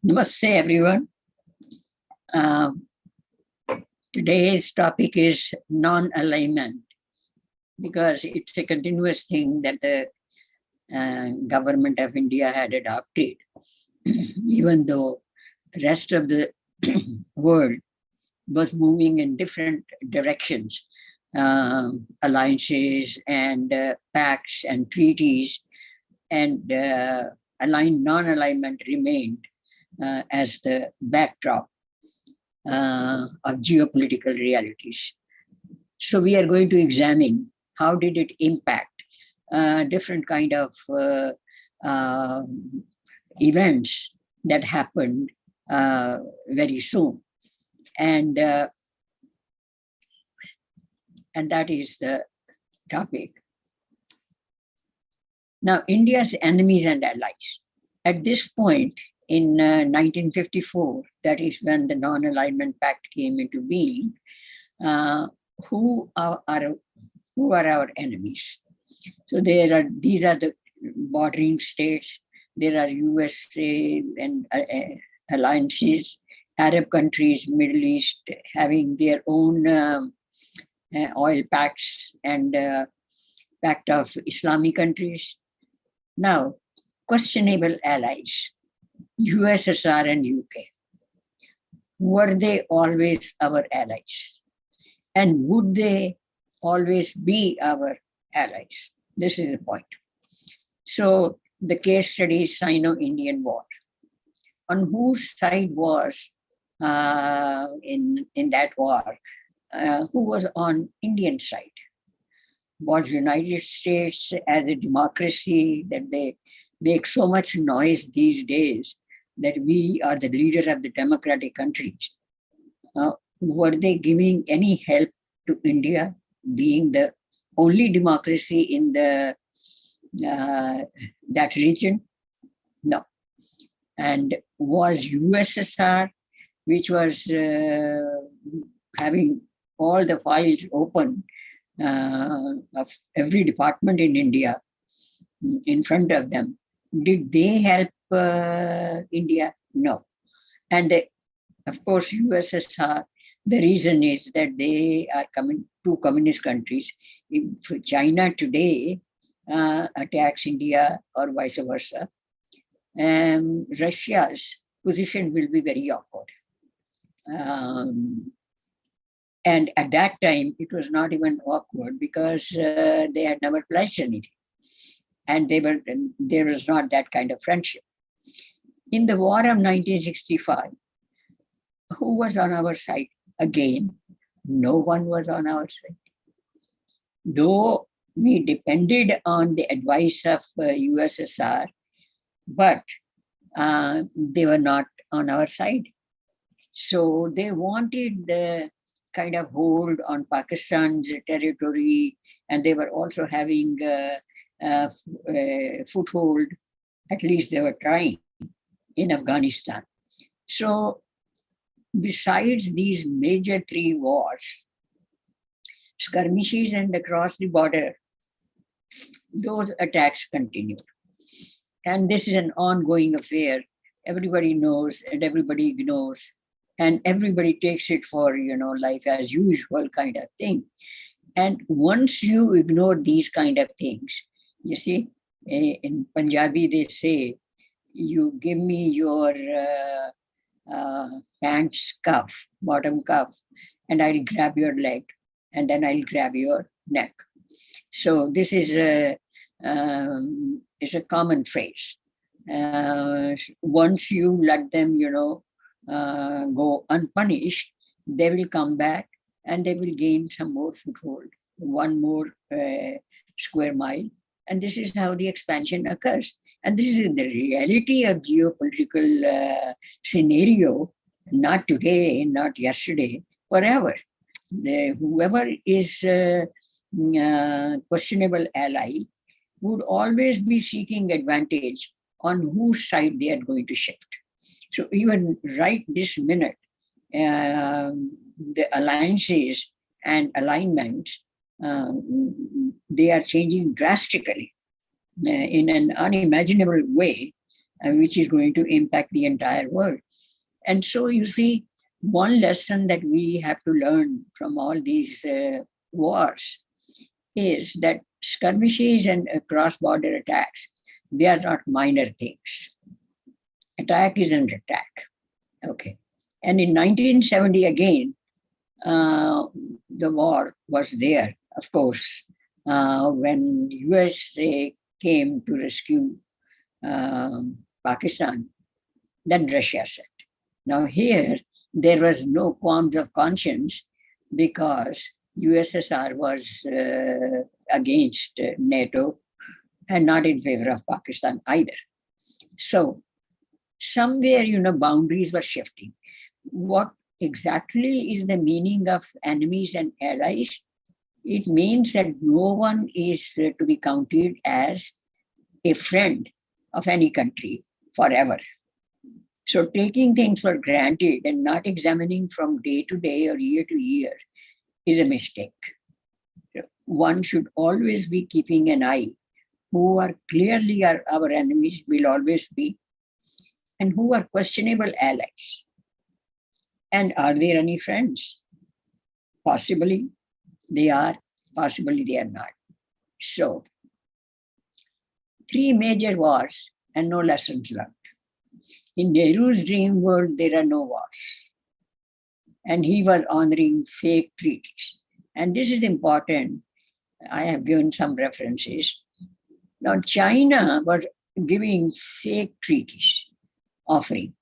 Namaste, everyone. Um, Today's topic is non-alignment because it's a continuous thing that the government of India had adopted, even though the rest of the world was moving in different directions, alliances and pacts and treaties, and non-alignment remained as the backdrop of geopolitical realities. So we are going to examine how did it impact different kind of uh, events that happened very soon, and that is the topic. Now, India's enemies and allies. At this point in 1954, that is when the Non-Alignment Pact came into being. Uh, who are our enemies? So these are the bordering states. There are USA and alliances, Arab countries, Middle East having their own oil pacts and pact of Islamic countries. Now, questionable allies, USSR and UK. Were they always our allies? And would they always be our allies? This is the point. So the case study is Sino-Indian War. On whose side was in that war? Who was on Indian side? Was United States as a democracy that they make so much noise these days that we are the leader of the democratic countries? Were they giving any help to India, being the only democracy in the that region? No. And was USSR, which was having all the files open of every department in India in front of them, did they help India? No. And of course, USSR, the reason is that they are two communist countries. If China today attacks India or vice versa, Russia's position will be very awkward. And at that time, it was not even awkward because they had never pledged anything. And there was not that kind of friendship. In the war of 1965, who was on our side? Again, no one was on our side. Though we depended on the advice of USSR, but they were not on our side. So they wanted the kind of hold on Pakistan's territory, and they were also having a foothold, at least they were trying, in Afghanistan. So besides these major three wars, skirmishes and across the border, those attacks continued. And this is an ongoing affair. Everybody knows and everybody ignores, and everybody takes it for, life as usual kind of thing. And once you ignore these kind of things, you see, in Punjabi, they say, you give me your pants cuff, bottom cuff, and I'll grab your leg, and then I'll grab your neck. So this is a common phrase. Once you let them, go unpunished, they will come back and they will gain some more foothold, one more square mile. And this is how the expansion occurs. And this is the reality of geopolitical scenario, not today, not yesterday, forever. Whoever is questionable ally would always be seeking advantage on whose side they are going to shift. So even right this minute, the alliances and alignments, they are changing drastically in an unimaginable way which is going to impact the entire world. And so you see, one lesson that we have to learn from all these wars is that skirmishes and cross-border attacks, they are not minor things. Attack is an attack. Okay. And in 1970 again, the war was there, of course, when USA came to rescue Pakistan, then Russia said. Now here, there was no qualms of conscience because USSR was against NATO and not in favor of Pakistan either. So somewhere, boundaries were shifting. What exactly is the meaning of enemies and allies? It means that no one is to be counted as a friend of any country forever. So taking things for granted and not examining from day to day or year to year is a mistake. One should always be keeping an eye who are clearly our enemies, will always be, and who are questionable allies. And are there any friends? Possibly they are, possibly they are not. So, 3 major wars and no lessons learned. In Nehru's dream world, there are no wars. And he was honoring fake treaties. And this is important. I have given some references. Now, China was giving fake treaties, offering.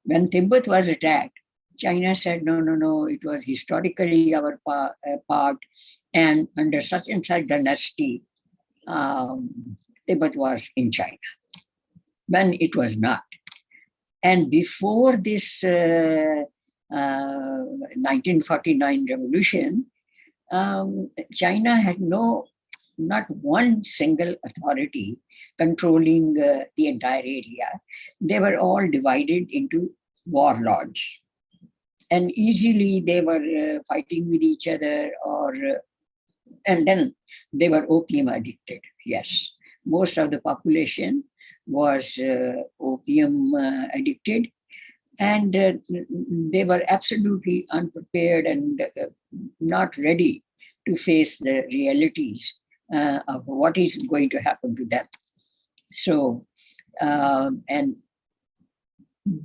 When Tibet was attacked, China said, no, it was historically our part, and under such and such dynasty, Tibet was in China, when it was not. And before this 1949 revolution, China had not one single authority controlling the entire area. They were all divided into warlords. And easily they were fighting with each other, and then they were opium addicted. Yes, most of the population was opium addicted, and they were absolutely unprepared and not ready to face the realities of what is going to happen to them. So, and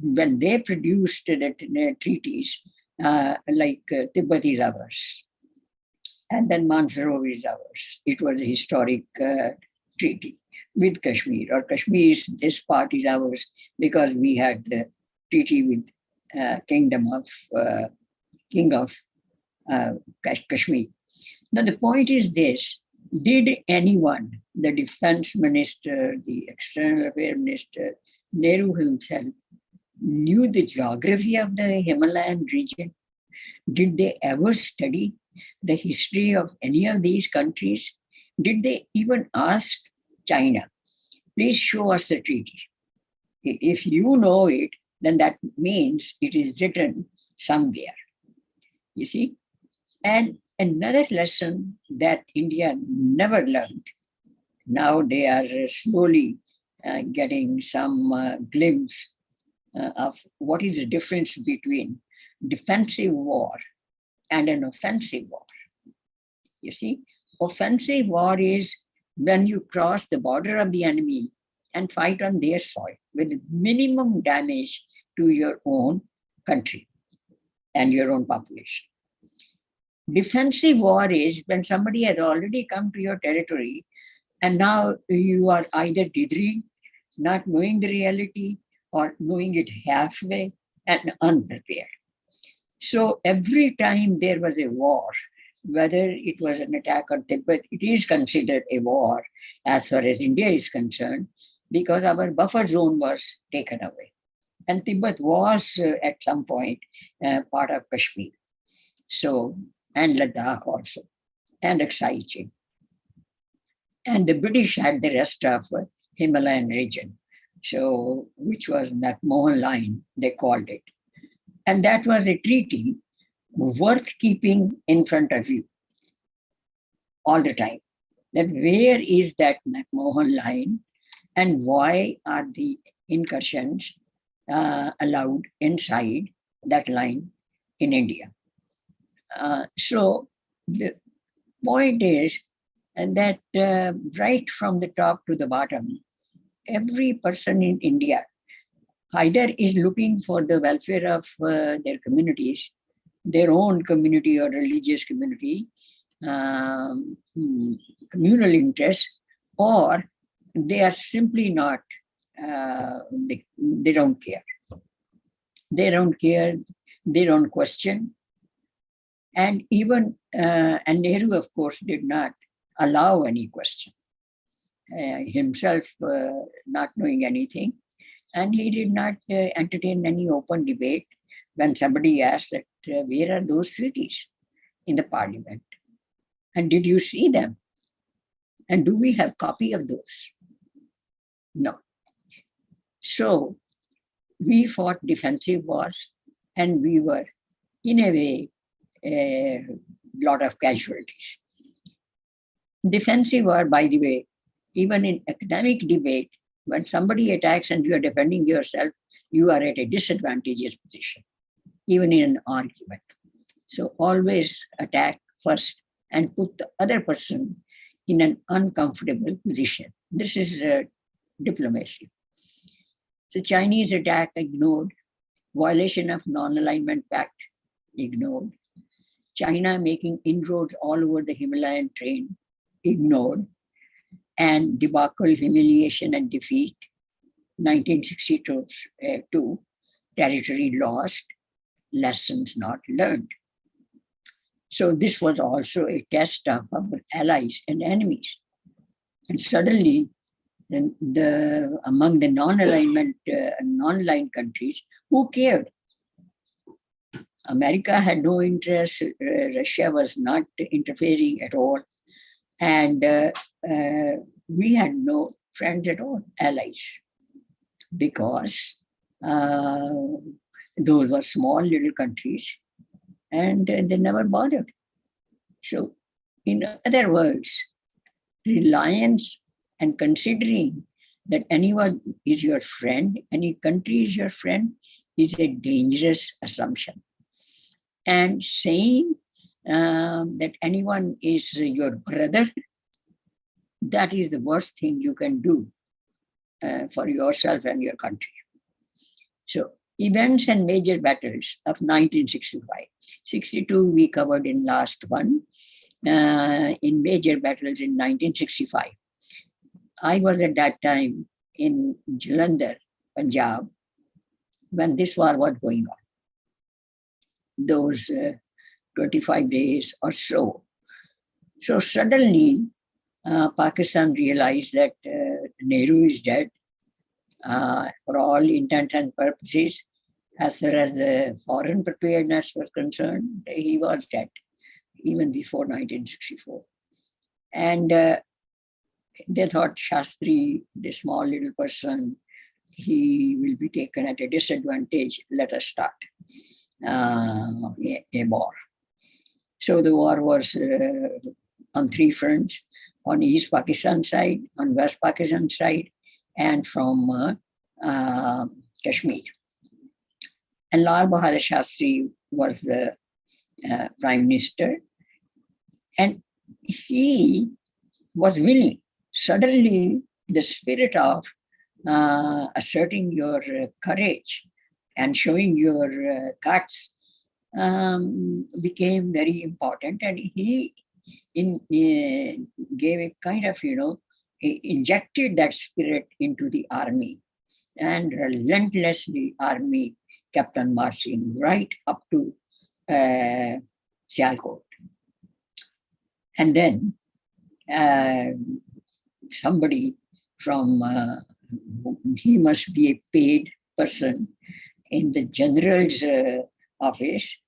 when they produced the treaties, like Tibet is ours, and then Mansarovar is ours. It was a historic treaty with Kashmir, or Kashmir, this part is ours because we had the treaty with King of Kashmir. Now the point is this: did anyone, the defense minister, the external affairs minister, Nehru himself, knew the geography of the Himalayan region? Did they ever study the history of any of these countries? Did they even ask China, please show us the treaty? If you know it, then that means it is written somewhere. You see? And another lesson that India never learned, now they are slowly getting some glimpse of what is the difference between defensive war and an offensive war. You see, offensive war is when you cross the border of the enemy and fight on their soil with minimum damage to your own country and your own population. Defensive war is when somebody has already come to your territory and now you are either dithering, not knowing the reality, or knowing it halfway and unprepared. So every time there was a war, whether it was an attack on Tibet, it is considered a war as far as India is concerned, because our buffer zone was taken away. And Tibet was at some point part of Kashmir. So, and Ladakh also, and Aksai Chin. And the British had the rest of Himalayan region, so which was McMahon Line, they called it. And that was a treaty worth keeping in front of you all the time. That where is that McMahon Line, And why are the incursions allowed inside that line in India? So the point is that right from the top to the bottom, every person in India either is looking for the welfare of their communities, their own community or religious community, communal interests, or they are simply not, they don't care. They don't care, they don't question. And even, and Nehru, of course, did not allow any question, himself not knowing anything. And he did not entertain any open debate when somebody asked that, where are those treaties in the parliament? And did you see them? And do we have copy of those? No. So we fought defensive wars, and we were, in a way, a lot of casualties. Defensive war, by the way, even in academic debate, when somebody attacks and you are defending yourself, you are at a disadvantageous position, even in an argument. So always attack first and put the other person in an uncomfortable position. This is diplomacy. So Chinese attack ignored, violation of non-alignment pact ignored, China making inroads all over the Himalayan train ignored, and debacle, humiliation, and defeat, 1962, territory lost, lessons not learned. So this was also a test of our allies and enemies. And suddenly, among the non-alignment, non-aligned countries, who cared? America had no interest, Russia was not interfering at all, and we had no friends at all, allies, because those were small little countries and they never bothered. So, in other words, reliance and considering that anyone is your friend, any country is your friend, is a dangerous assumption. And saying that anyone is your brother, that is the worst thing you can do for yourself and your country. So events and major battles of 1965. 62 we covered in last one. In major battles in 1965. I was at that time in Jalandhar, Punjab, when this war was going on. Those 25 days or so. So suddenly, Pakistan realized that Nehru is dead. For all intents and purposes, as far as the foreign preparedness was concerned, he was dead, even before 1964. And they thought Shastri, the small little person, he will be taken at a disadvantage. Let us start a war. So the war was on three fronts, on East Pakistan side, on West Pakistan side, and from Kashmir. And Lal Bahadur Shastri was the prime minister, and he was willing. Suddenly, the spirit of asserting your courage and showing your guts became very important, and he gave a kind of, injected that spirit into the army, and relentlessly army kept on marching right up to Sialkot. And then somebody from, he must be a paid person in the general's office,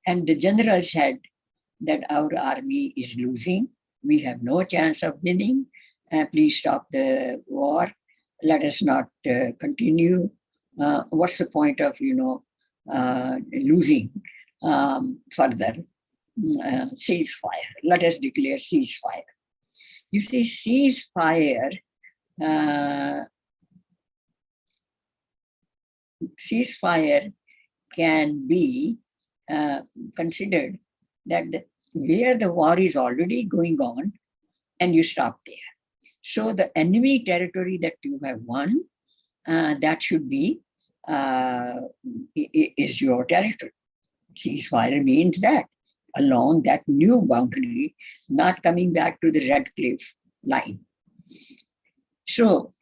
and the general said that our army is losing, we have no chance of winning, please stop the war, let us not continue. What's the point of, losing further? Ceasefire, let us declare ceasefire. You see, ceasefire uh, ceasefire can be considered that where the war is already going on and you stop there. So the enemy territory that you have won, that should be is your territory. Ceasefire means that along that new boundary, not coming back to the Red Cliff line. So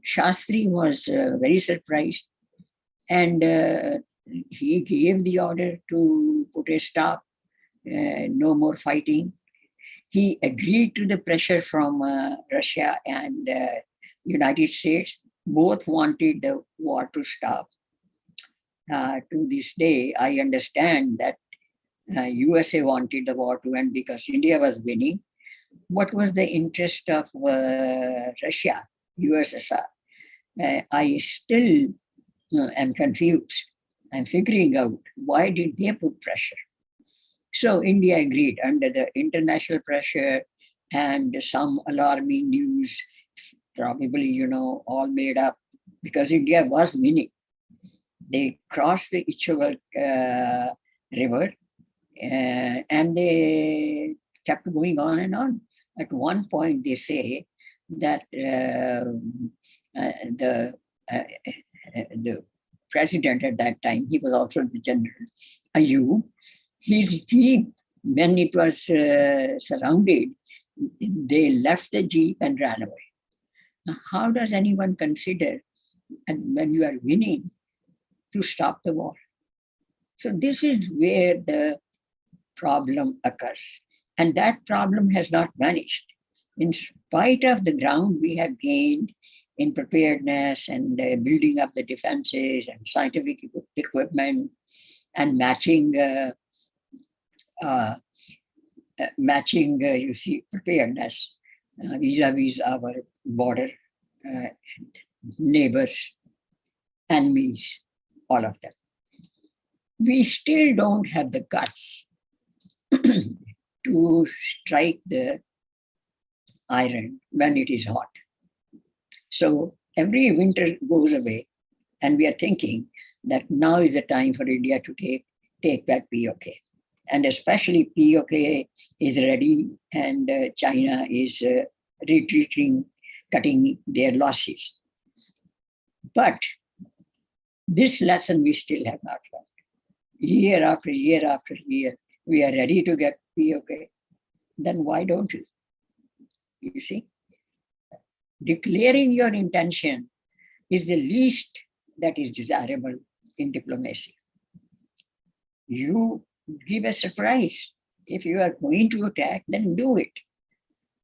Shastri was very surprised, and he gave the order to put a stop, no more fighting. He agreed to the pressure from Russia and United States. Both wanted the war to stop. To this day, I understand that USA wanted the war to end because India was winning. What was the interest of Russia, USSR? I still am confused. I'm figuring out why did they put pressure. So India agreed under the international pressure and some alarming news, probably, all made up because India was winning. They crossed the Ichhogal river and they kept going on and on. At one point, they say that the president at that time, he was also the general, Ayub, his jeep, when it was surrounded, they left the jeep and ran away. Now, how does anyone consider, and when you are winning, to stop the war? So this is where the problem occurs. And that problem has not vanished. In spite of the ground we have gained in preparedness and building up the defenses and scientific equipment and matching, you see, preparedness vis-a-vis our border neighbors, enemies, all of them. We still don't have the guts to strike the iron when it is hot. So every winter goes away, and we are thinking that now is the time for India to take that POK. And especially POK is ready, and China is retreating, cutting their losses. But this lesson we still have not learned. Year after year after year, we are ready to get POK. Then why don't you? You see? Declaring your intention is the least that is desirable in diplomacy. You give a surprise. If you are going to attack, then do it.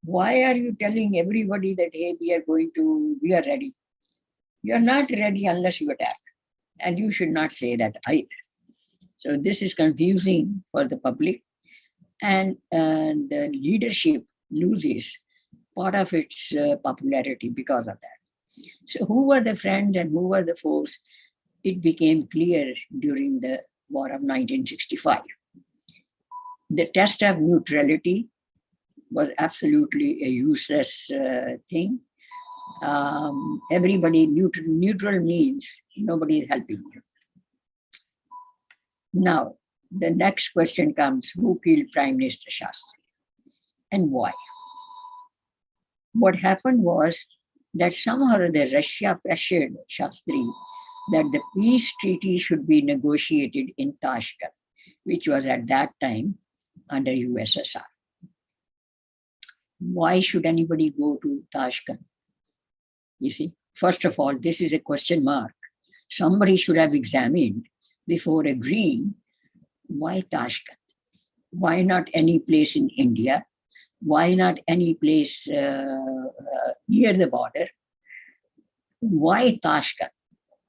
Why are you telling everybody that, hey, we are ready? You are not ready unless you attack. And you should not say that either. So this is confusing for the public, and the leadership loses part of its popularity because of that. So who were the friends and who were the foes? It became clear during the War of 1965. The test of neutrality was absolutely a useless thing. Everybody, neutral means nobody is helping you. Now, the next question comes, who killed Prime Minister Shastri and why? What happened was that somehow the Russia pressured Shastri that the peace treaty should be negotiated in Tashkent, which was at that time under USSR. Why should anybody go to Tashkent? You see, first of all, this is a question mark. Somebody should have examined before agreeing, why Tashkent? Why not any place in India? Why not any place near the border? Why Tashkent?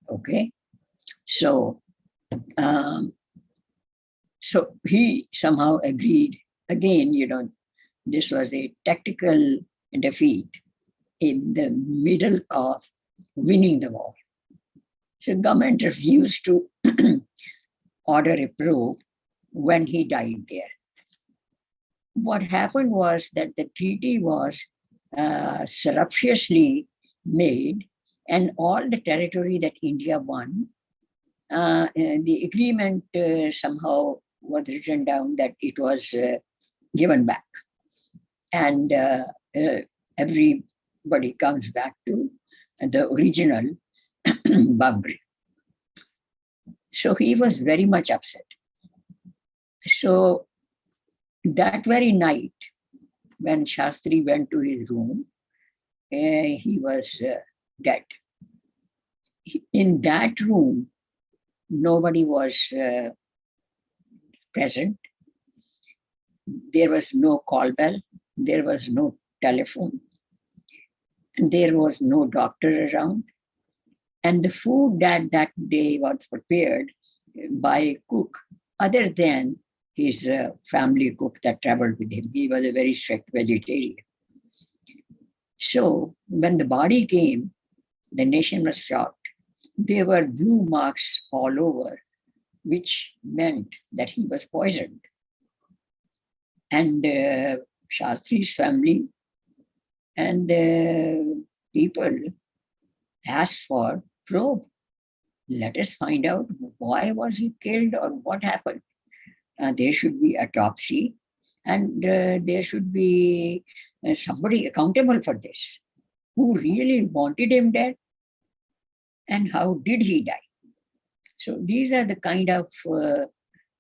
Okay, so so he somehow agreed. Again, this was a tactical defeat in the middle of winning the war. So government refused to order a probe when he died there. What happened was that the treaty was surreptitiously made, and all the territory that India won, the agreement somehow was written down that it was given back. And everybody comes back to the original boundary. So he was very much upset. So that very night, when Shastri went to his room, he was dead. In that room, nobody was present. There was no call bell. There was no telephone. And there was no doctor around. And the food that day was prepared by a cook, other than his family cook that traveled with him. He was a very strict vegetarian. So when the body came, the nation was shocked. There were blue marks all over, which meant that he was poisoned. And Shastri's family and the people asked for probe. Let us find out why was he killed or what happened. There should be autopsy, and there should be somebody accountable for this. Who really wanted him dead, and how did he die? So these are the kind of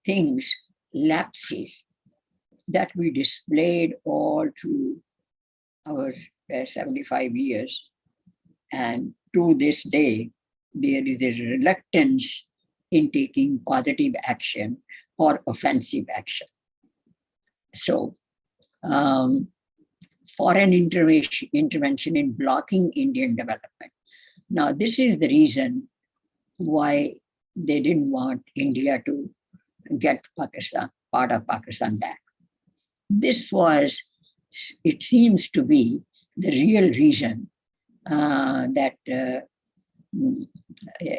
things, lapses, that we displayed all through our 75 years. And to this day, there is a reluctance in taking positive action or offensive action. So foreign intervention in blocking Indian development. Now, this is the reason why they didn't want India to get Pakistan, part of Pakistan back. This was, it seems to be, the real reason that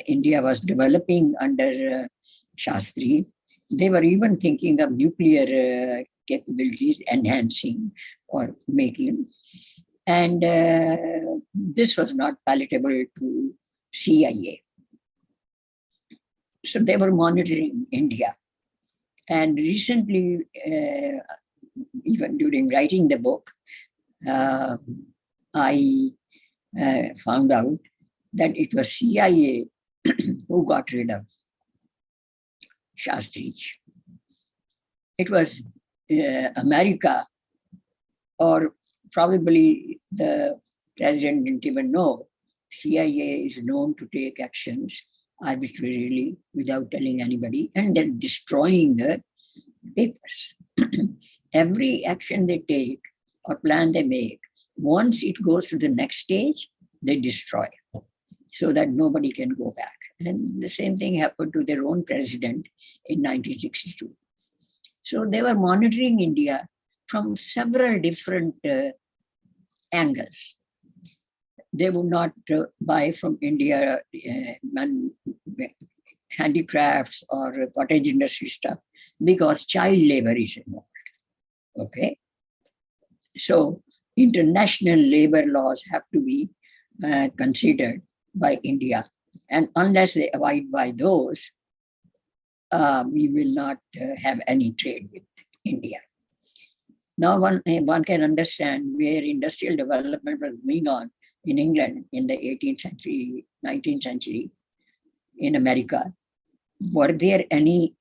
India was developing under Shastri. They were even thinking of nuclear capabilities, enhancing or making. And this was not palatable to CIA. So they were monitoring India. And recently, even during writing the book, I found out that it was CIA who got rid of Shastri. It was America, or probably the president didn't even know. CIA is known to take actions arbitrarily without telling anybody, and then destroying the papers. Every action they take or plan they make, once it goes to the next stage, they destroy so that nobody can go back. And the same thing happened to their own president in 1962. So they were monitoring India from several different angles. They would not buy from India handicrafts or cottage industry stuff because child labor is involved. Okay. So international labor laws have to be considered by India. And unless they abide by those, we will not have any trade with India. Now one can understand where industrial development was going on in England in the 18th century, 19th century, in America. Were there any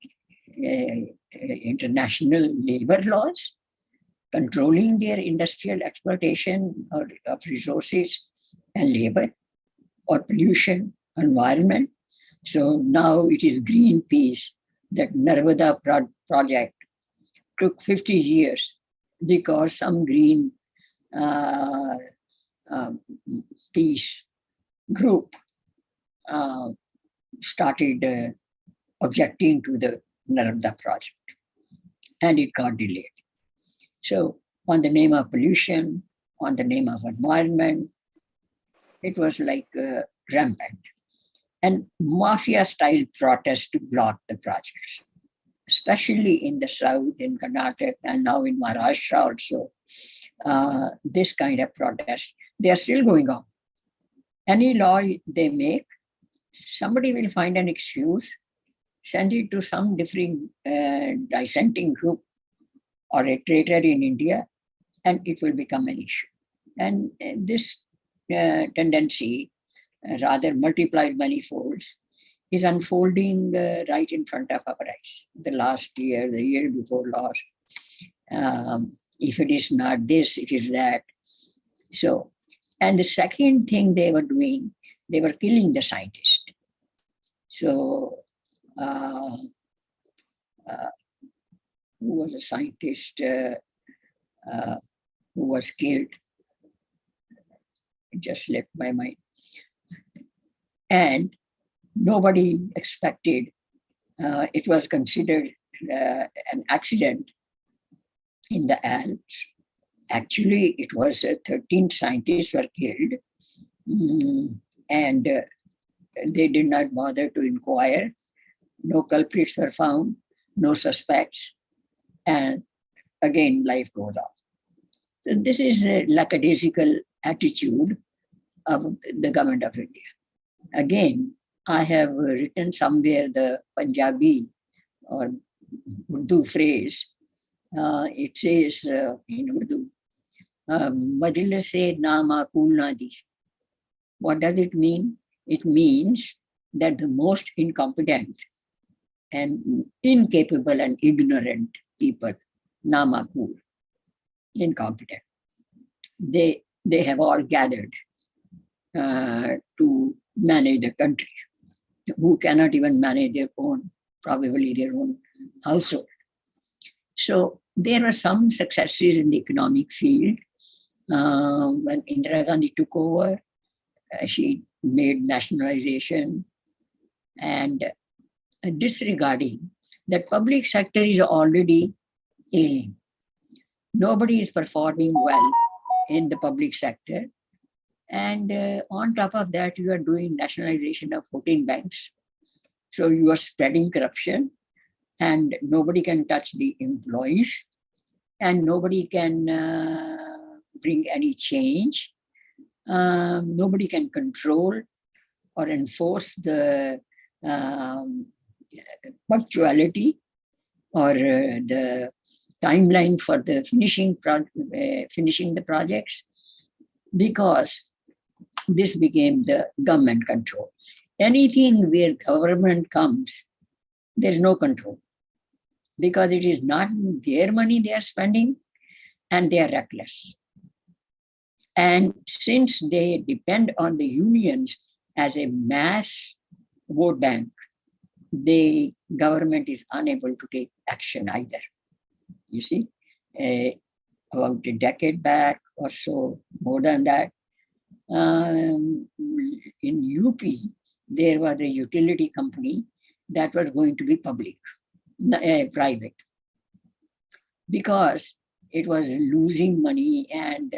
international labor laws controlling their industrial exploitation of resources and labor, or pollution, environment? So now it is Greenpeace. That Narmada project took 50 years because some green peace group started objecting to the Narmada project, and it got delayed. So on the name of pollution, on the name of environment, it was like rampant. And mafia-style protests to block the projects, especially in the south, in Karnataka, and now in Maharashtra also. This kind of protest, they are still going on. Any law they make, somebody will find an excuse, send it to some different dissenting group or a traitor in India, and it will become an issue. And this tendency, rather multiplied many folds, is unfolding right in front of our eyes. The last year, the year before last, if it is not this, it is that. So, and the second thing they were doing, they were killing the scientist. So, who was a scientist who was killed? It just left my mind. And nobody expected, it was considered an accident in the Alps. Actually, it was 13 scientists were killed, and they did not bother to inquire. No culprits were found, no suspects, and again, life goes on. So this is a lackadaisical attitude of the government of India. Again, I have written somewhere the Punjabi or Urdu phrase. It says in Urdu, Majlis-e na-maqool na di. What does it mean? It means that the most incompetent and incapable and ignorant people, na-maqool, incompetent, they have all gathered to manage the country, who cannot even manage their own, probably their own household. So there were some successes in the economic field. When Indira Gandhi took over, she made nationalization and disregarding that public sector is already ailing. Nobody is performing well in the public sector. And on top of that, you are doing nationalization of 14 banks. So you are spreading corruption, and nobody can touch the employees, and nobody can bring any change. Nobody can control or enforce the punctuality or the timeline for the finishing the projects, because this became the government control. Anything where government comes, there's no control, because it is not their money they are spending, and they are reckless. And since they depend on the unions as a mass vote bank, the government is unable to take action either. You see, about a decade back or so, more than that, in UP, there was a utility company that was going to be public, private, because it was losing money and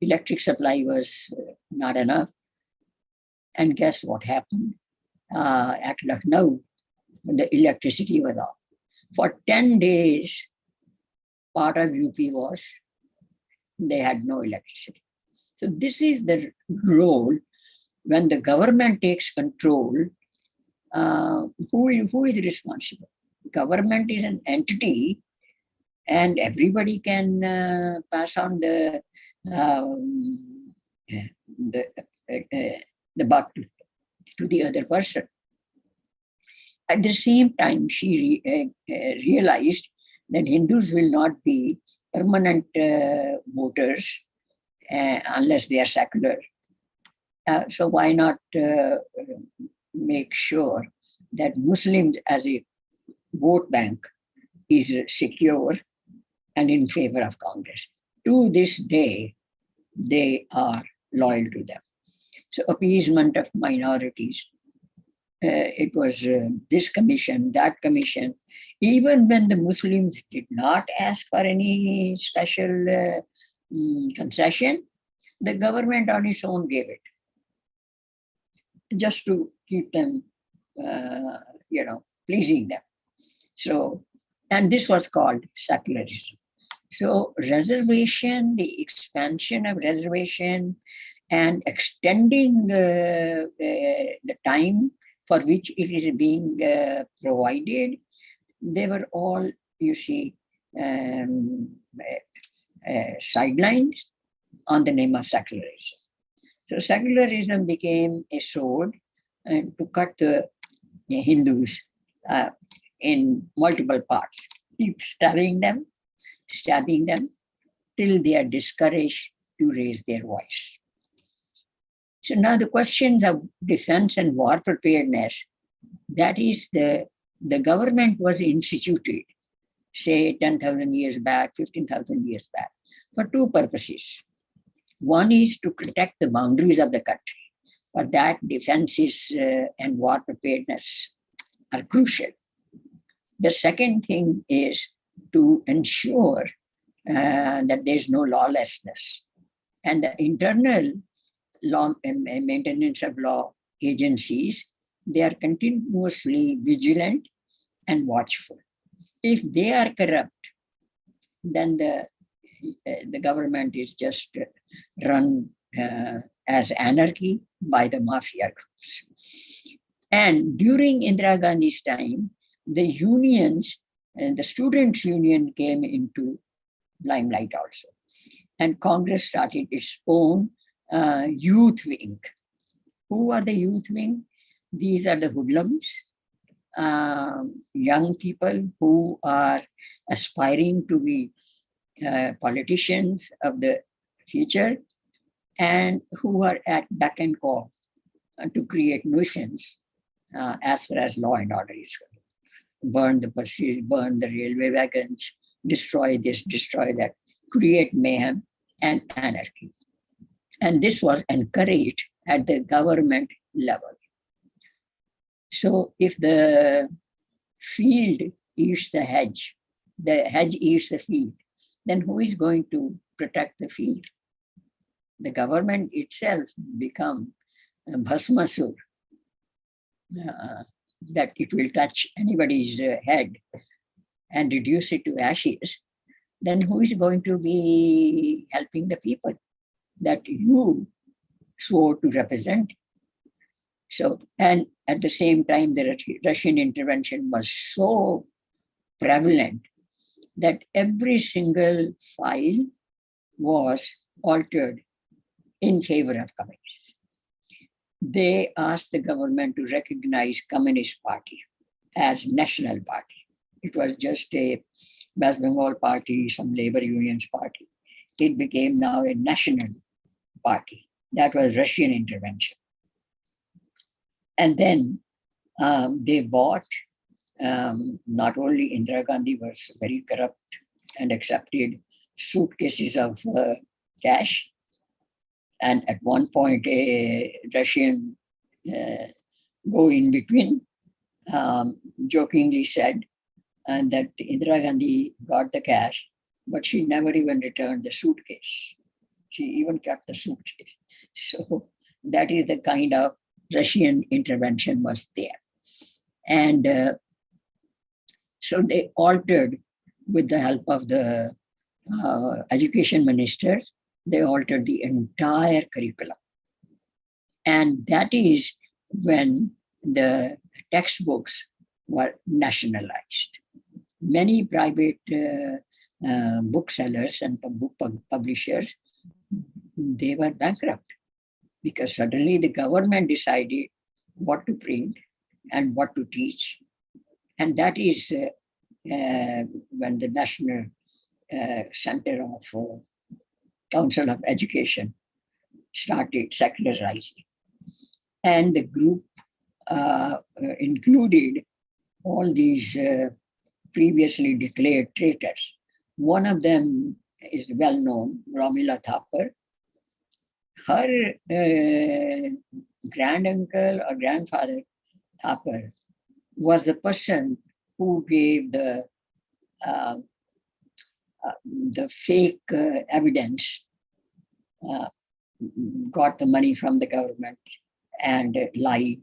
electric supply was not enough. And guess what happened? At Lucknow, the electricity was off. For 10 days, part of UP they had no electricity. So this is the role when the government takes control. Who is responsible? Government is an entity, and everybody can pass on the buck to the other person. At the same time, she realized that Hindus will not be permanent voters unless they are secular. So why not make sure that Muslims as a vote bank is secure and in favor of Congress? To this day, they are loyal to them. So appeasement of minorities. It was this commission, that commission. Even when the Muslims did not ask for any special concession, the government on its own gave it, just to keep them, pleasing them. So, and this was called secularism. So reservation, the expansion of reservation and extending the time for which it is being provided. They were all, you see, um, sidelined on the name of secularism. So secularism became a sword to cut the Hindus uh, in multiple parts, keep stabbing them till they are discouraged to raise their voice. So now the questions of defense and war preparedness, that is the government was instituted, say 10,000 years back, 15,000 years back, for two purposes. One is to protect the boundaries of the country. For that, defenses and war preparedness are crucial. The second thing is to ensure that there's no lawlessness. And the internal law maintenance of law agencies, they are continuously vigilant and watchful. If they are corrupt, then the government is just run as anarchy by the mafia groups. And during Indira Gandhi's time, the unions, the students' union came into limelight also. And Congress started its own youth wing. Who are the youth wing? These are the hoodlums, young people who are aspiring to be politicians of the future and who are at beck and call to create nuisance as far as law and order is concerned. Burn the buses, burn the railway wagons, destroy this, destroy that, create mayhem and anarchy. And this was encouraged at the government level. So if the field eats the hedge eats the field, then who is going to protect the field? The government itself become bhasmasur, that it will touch anybody's head and reduce it to ashes. Then who is going to be helping the people that you swore to represent? So, and at the same time, the Russian intervention was so prevalent that every single file was altered in favor of communists. They asked the government to recognize Communist Party as national party. It was just a West Bengal party, some labor unions party. It became now a national party. That was Russian intervention. And then they bought, not only Indira Gandhi was very corrupt and accepted suitcases of cash. And at one point, a Russian go in between jokingly said that Indira Gandhi got the cash, but she never even returned the suitcase. She even kept the suitcase. So that is the kind of Russian intervention was there. And so they altered, with the help of the education ministers, they altered the entire curriculum. And that is when the textbooks were nationalized. Many private booksellers and book publishers, they were bankrupt because suddenly the government decided what to print and what to teach. And that is when the National Center of Council of Education started secularizing. And the group included all these previously declared traitors. One of them is well known, Romila Thapar. Her granduncle or grandfather Thapar was the person who gave the fake evidence, got the money from the government and lied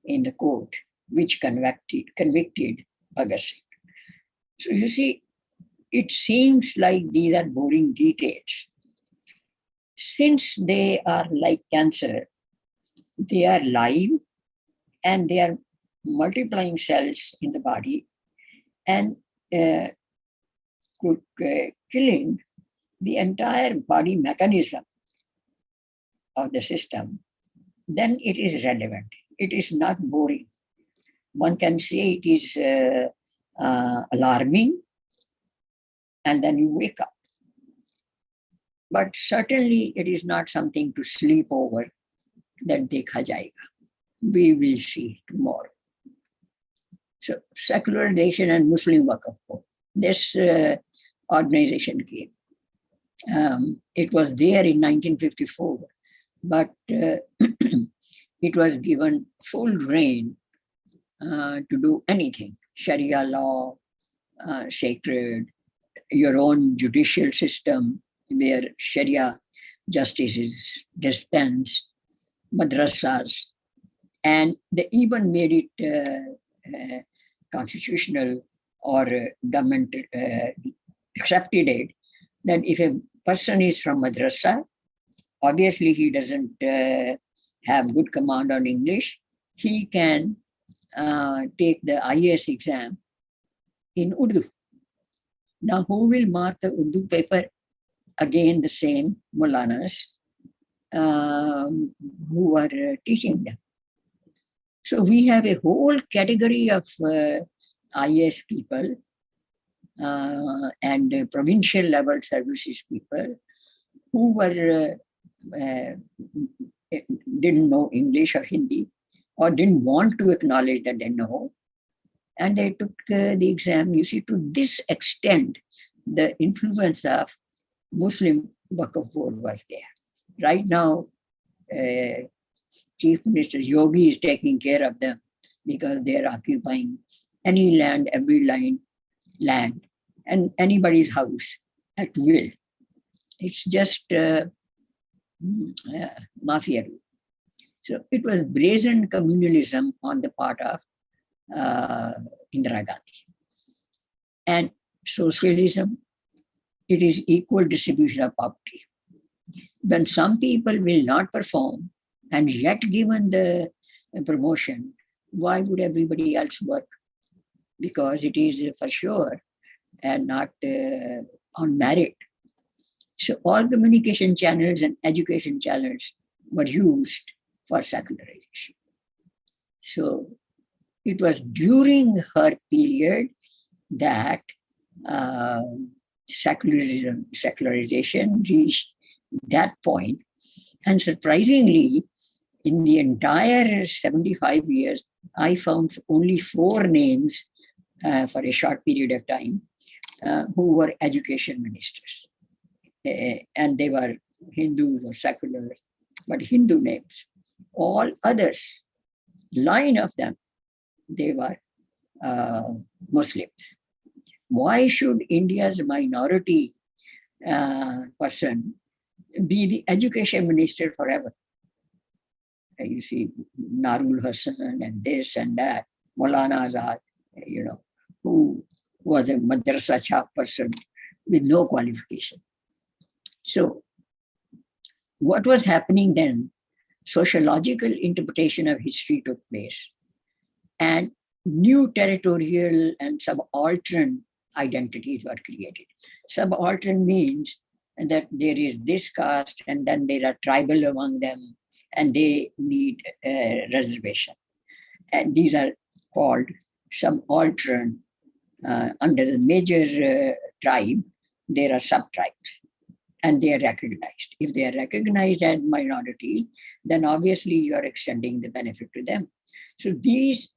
in the court, which convicted Bhagat Singh. So you see, it seems like these are boring details. since they are like cancer, they are live and they are multiplying cells in the body and killing the entire body mechanism of the system, then it is relevant. It is not boring. One can say it is alarming, and then you wake up. But certainly it is not something to sleep over, that dekha jayega. We will see tomorrow. So secularization and Muslim Waqf Board. This organization came. It was there in 1954, but it was given full reign to do anything. Sharia law, sacred, your own judicial system where Sharia justice is dispensed, madrasas, and they even made it constitutional, or government accepted it, that if a person is from madrasa, obviously he doesn't have good command on English, he can take the IAS exam in Urdu. Now, who will mark the Urdu paper? Again, the same Maulanas who are teaching them. So we have a whole category of IAS people and provincial level services people who were didn't know English or Hindi, or didn't want to acknowledge that they know, and they took the exam. You see, to this extent, the influence of Muslim Waqf Board was there. Right now, Chief Minister Yogi is taking care of them because they are occupying any land, every land, and anybody's house at will. It's just mafia. So it was brazen communalism on the part of Indira Gandhi. And socialism, it is equal distribution of property. When some people will not perform and yet given the promotion, why would everybody else work? Because it is for sure and not on merit. So all communication channels and education channels were used for secularization. So it was during her period that secularization reached that point. And surprisingly, in the entire 75 years, I found only 4 names for a short period of time who were education ministers. And they were Hindus or secular, but Hindu names. All others, 9 of them, they were Muslims. Why should India's minority person be the education minister forever? You see, Narul Hassan and this and that, Maulana Azad, who was a madrasa chap person with no qualification. So what was happening then? Sociological interpretation of history took place, and new territorial and subaltern identities were created. Subaltern means that there is this caste and then there are tribal among them and they need reservation. And these are called subaltern. Under the major tribe, there are sub-tribes and they are recognized. If they are recognized as minority, then obviously you are extending the benefit to them. So these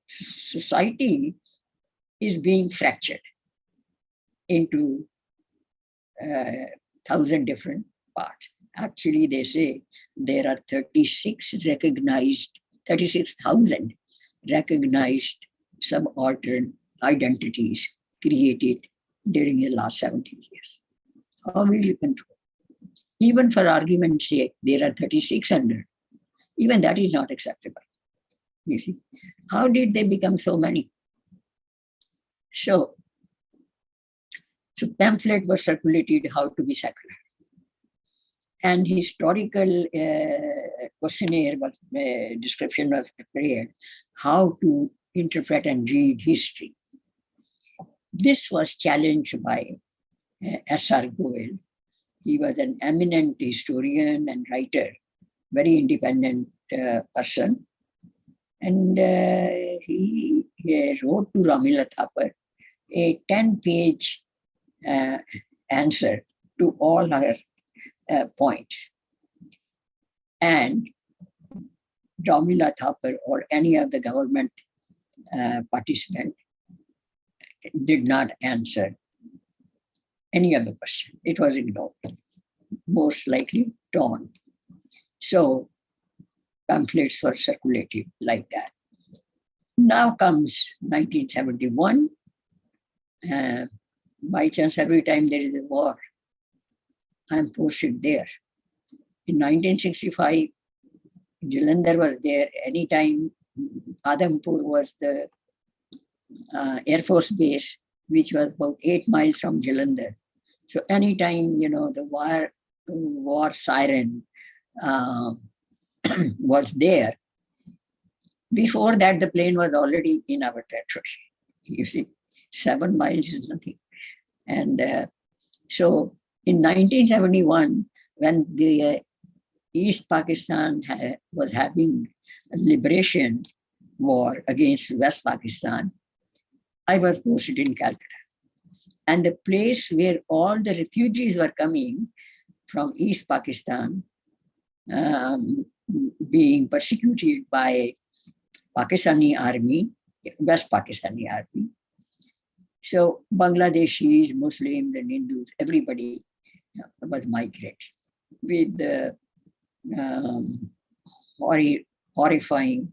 society is being fractured into 1,000 different parts. Actually, they say there are 36,000 recognized subaltern identities created during the last 70 years. How will you control? Even for argument's sake, there are 3,600. Even that is not acceptable. You see, how did they become so many? So So pamphlet was circulated how to be secular. And historical questionnaire was description was prepared how to interpret and read history. This was challenged by S.R. Goel. He was an eminent historian and writer, very independent person. And he wrote to Ramila Thapar a 10-page answer to all her points. And Ramila Thapar or any of the government participant did not answer any of the question. It was ignored, most likely torn. So pamphlets were circulated like that. Now comes 1971. By chance, every time there is a war, I'm posted there. In 1965, Jalandhar was there. Anytime Adhampur was the Air Force base, which was about 8 miles from Jalandhar. So anytime, the war siren was there, before that, the plane was already in our territory. You see, 7 miles is nothing. And so in 1971, when the East Pakistan was having a liberation war against West Pakistan, I was posted in Calcutta. And the place where all the refugees were coming from East Pakistan, being persecuted by Pakistani army, West Pakistani army. So Bangladeshis, Muslims and Hindus, everybody was migrated with horrifying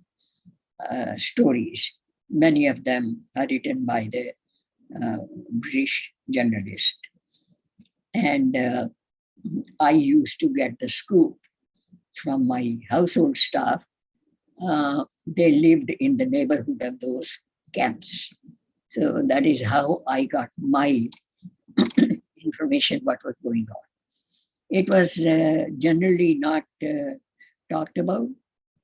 stories. Many of them are written by the British journalist. And I used to get the scoop from my household staff. They lived in the neighborhood of those camps. So that is how I got my information, what was going on. It was generally not talked about.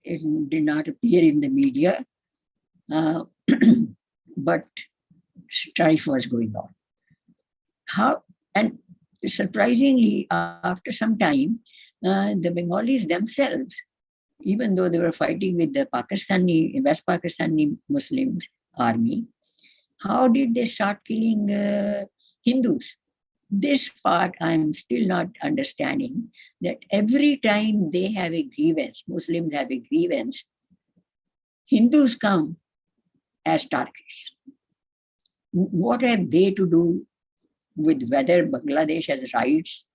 It did not appear in the media, but strife was going on. And surprisingly, after some time, the Bengalis themselves, even though they were fighting with the West Pakistani Muslims army, how did they start killing Hindus? This part I'm still not understanding, that every time they have a grievance, Muslims have a grievance, Hindus come as targets. What have they to do with whether Bangladesh has rights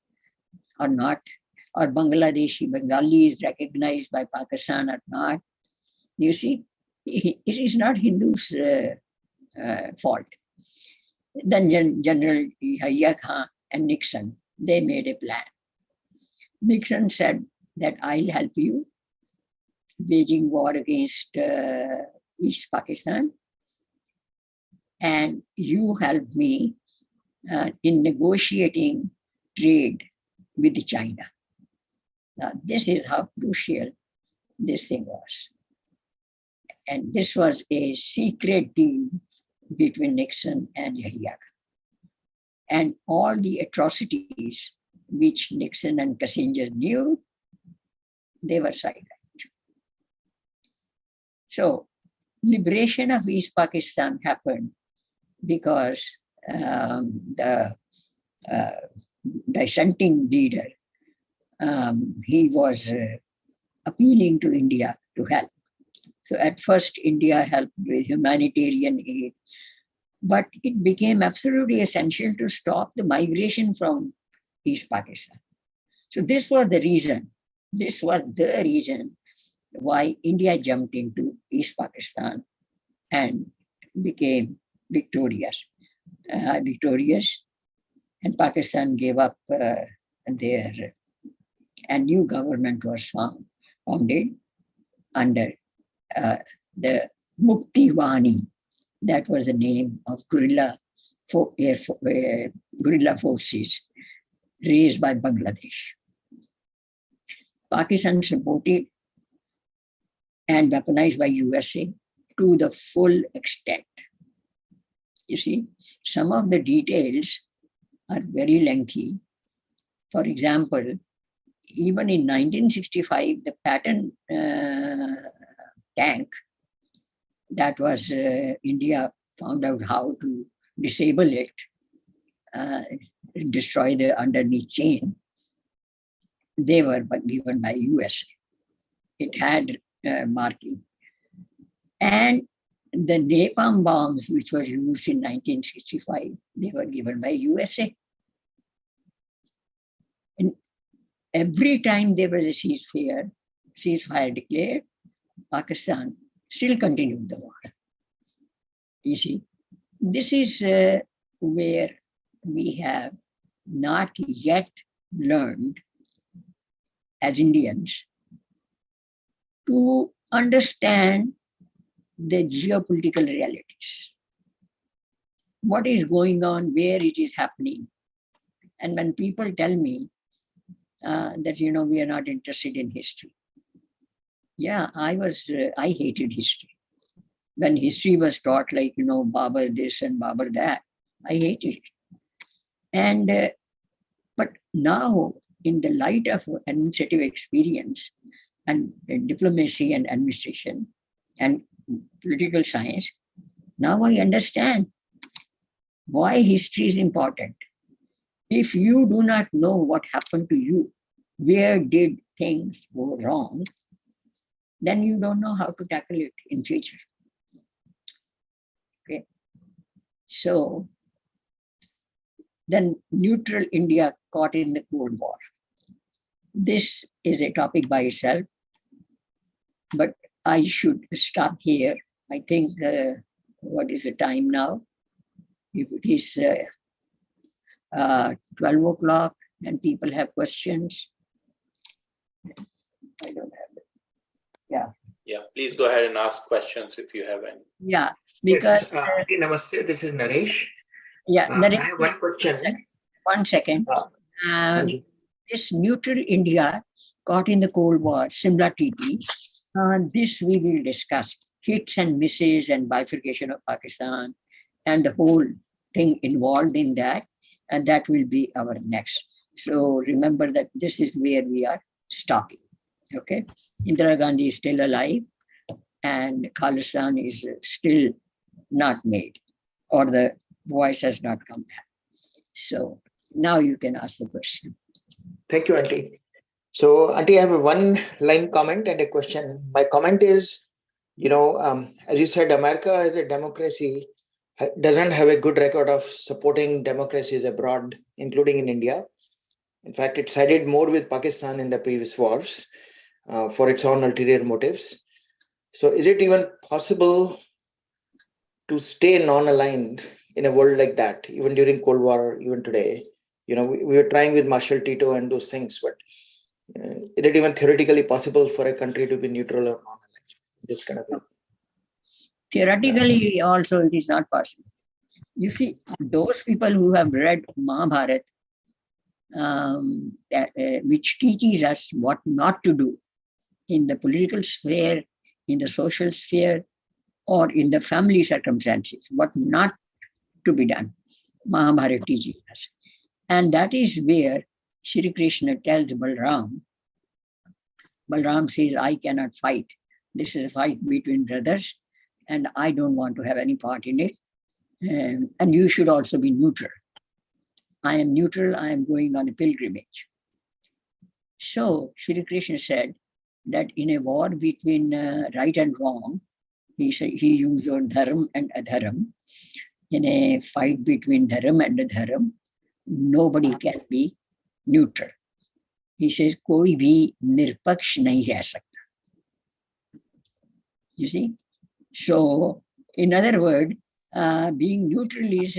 or not, or Bengali is recognized by Pakistan or not? You see, it is not Hindus' fault. Then General Yahya Khan and Nixon, they made a plan. Nixon said that I'll help you waging war against East Pakistan, and you help me in negotiating trade with China. Now, this is how crucial this thing was. And this was a secret deal between Nixon and Yahya. And all the atrocities which Nixon and Kissinger knew, they were sidelined. So, liberation of East Pakistan happened because the dissenting leader, he was appealing to India to help. So at first, India helped with humanitarian aid, but it became absolutely essential to stop the migration from East Pakistan. So this was the reason why India jumped into East Pakistan and became victorious. And Pakistan gave up their, a new government was founded under the Mukti Wani. That was the name of guerrilla guerrilla forces raised by Bangladesh. Pakistan supported and weaponized by USA to the full extent. You see, some of the details are very lengthy. For example, even in 1965, the Patton tank that was India found out how to disable it, destroy the underneath chain. They were given by USA. It had marking. And the napalm bombs, which were used in 1965, they were given by USA. And every time there was a ceasefire declared, Pakistan still continued the war. You see, this is where we have not yet learned as Indians to understand the geopolitical realities. What is going on, where it is happening. And when people tell me that, we are not interested in history. Yeah, I hated history. When history was taught like, Babur this and Babur that, I hated it. And, but now in the light of administrative experience and diplomacy and administration and political science, now I understand why history is important. If you do not know what happened to you, where did things go wrong, then you don't know how to tackle it in future. Okay. So then neutral India caught in the Cold War. This is a topic by itself, but I should stop here. I think, what is the time now? If it is 12 o'clock and people have questions, I don't have it. Yeah. Yeah, please go ahead and ask questions if you have any. Yeah, because... Yes, Namaste, this is Naresh. Yeah, Naresh, I have one question. 1 second. This neutral India caught in the Cold War, Simla Treaty, this we will discuss. Hits and misses and bifurcation of Pakistan and the whole thing involved in that. And that will be our next. So remember that this is where we are stopping. Okay. Indira Gandhi is still alive and Khalistan is still not made, or the voice has not come back. So now you can ask the question. Thank you, Auntie. So, Auntie, I have a one-line comment and a question. My comment is, as you said, America as a democracy doesn't have a good record of supporting democracies abroad, including in India. In fact, it sided more with Pakistan in the previous wars for its own ulterior motives. So is it even possible to stay non-aligned in a world like that, even during Cold War, even today? We were trying with Marshal Tito and those things, but is it even theoretically possible for a country to be neutral or non-aligned? This kind of thing. Theoretically, also it is not possible. You see, those people who have read Mahabharata, which teaches us what not to do in the political sphere, in the social sphere, or in the family circumstances, what not to be done. Mahabharata teaches us. And that is where Shri Krishna tells Balram says, I cannot fight. This is a fight between brothers, and I don't want to have any part in it. And you should also be neutral. I am neutral, I am going on a pilgrimage. So Shri Krishna said that in a war between right and wrong, he used dharma and adharam. In a fight between dharma and adharam, nobody can be neutral. He says, koi bhi nirpaksh nahi reh sakta. You see? So, in other words, being neutral is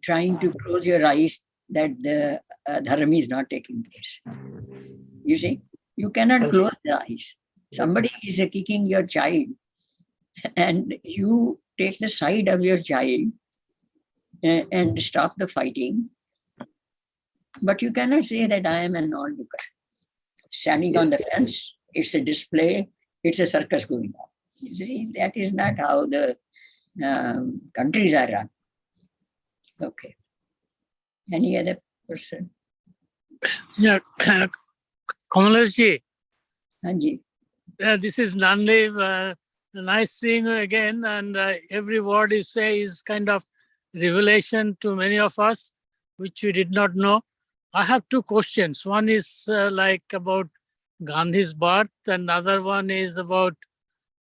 trying to close your eyes that the dharma is not taking place. You see? You cannot close the eyes. Somebody is kicking your child and you take the side of your child and stop the fighting. But you cannot say that I am an onlooker. Standing on the fence, it's a display, it's a circus going on. You see, that is not how the countries are run. Okay. Any other person? Yeah, Kamlesh ji, Hanji. this is Nandev. Nice seeing you again. And every word you say is kind of revelation to many of us, which we did not know. I have two questions. One is like about Gandhi's birth, and another one is about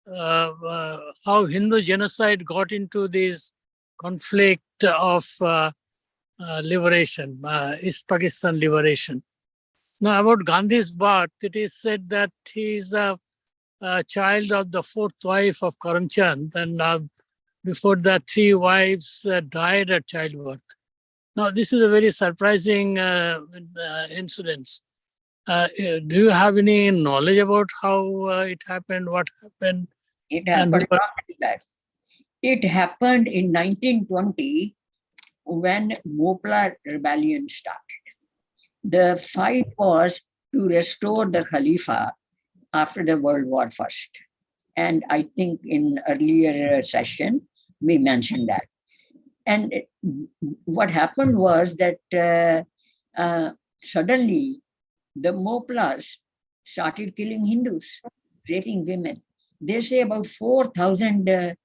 how Hindu genocide got into this conflict of liberation, East Pakistan liberation. Now, about Gandhi's birth, it is said that he is a child of the fourth wife of Karamchand, and before that, three wives died at childbirth. Now, this is a very surprising incident. Do you have any knowledge about how it happened, what happened? It happened after that. It happened in 1920 when Mopla rebellion started. The fight was to restore the Khalifa after the World War First. And I think in earlier session, we mentioned that. And what happened was that suddenly the Moplas started killing Hindus, raping women. They say about 4,000 men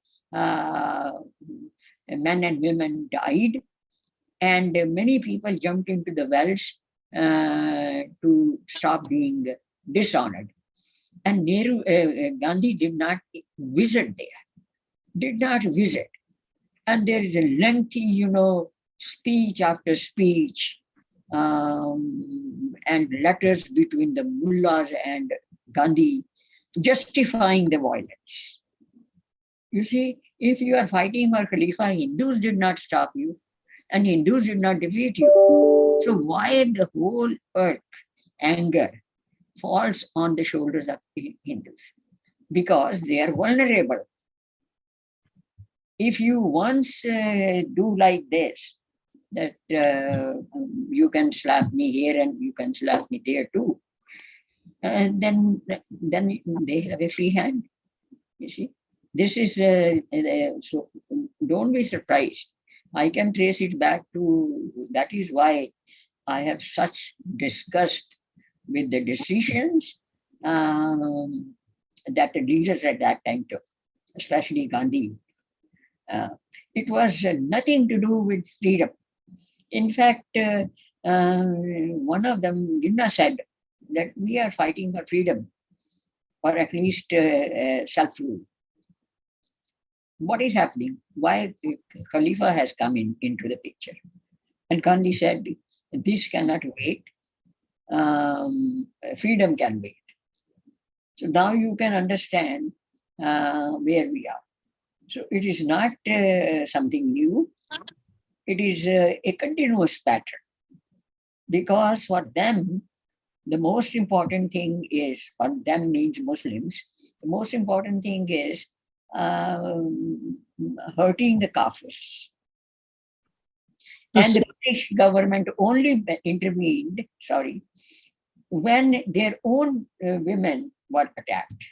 and women died, and many people jumped into the wells to stop being dishonored. And Gandhi did not visit there, And there is a lengthy, speech after speech, and letters between the mullahs and Gandhi justifying the violence. You see, if you are fighting for Khalifa, Hindus did not stop you and Hindus did not defeat you. So why the whole earth anger falls on the shoulders of Hindus? Because they are vulnerable. If you once do like this, that you can slap me here and you can slap me there too, and then they have a free hand. You see, this is so. Don't be surprised. I can trace it back to. That is why I have such disgust with the decisions that the leaders at that time took, especially Gandhi. It was nothing to do with freedom. In fact, one of them, Jinnah, said that we are fighting for freedom, or at least self-rule. What is happening? Why Khalifa has come into the picture? And Gandhi said, this cannot wait. Freedom can wait. So now you can understand where we are. So it is not something new. It is a continuous pattern. Because for them, the most important thing is, for them means Muslims, the most important thing is hurting the Kafirs. And the British government only intervened, when their own women were attacked